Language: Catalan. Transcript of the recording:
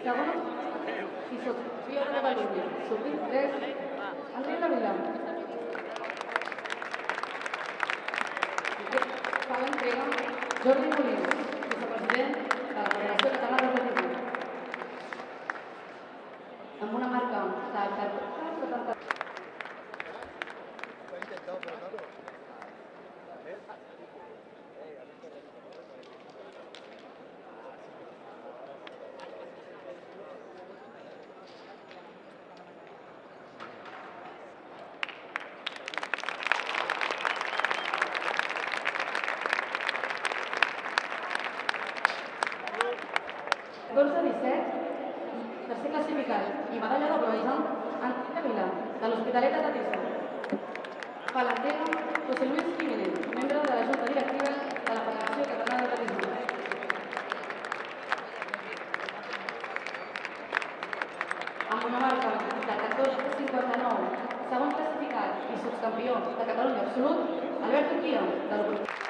Segona i Sofia de Catalunya. Sub-20 3, Enric Vila. Fa l'entrega Jordi Molins, vicepresident de la Federació Catalana d'Atletisme. Amb una marca de 70. Tercer classificat i medalla de bronze, Enric Vila, de l'Hospitalet d'Atletisme. Fa l'entrega José Luis Jiménez, membre de la Junta Directiva de la Federació Catalana d'Atletisme. Amb una marca de 14,59, segon classificat i subcampió de Catalunya absolut, Albert Urquia, de l'Oportunitat.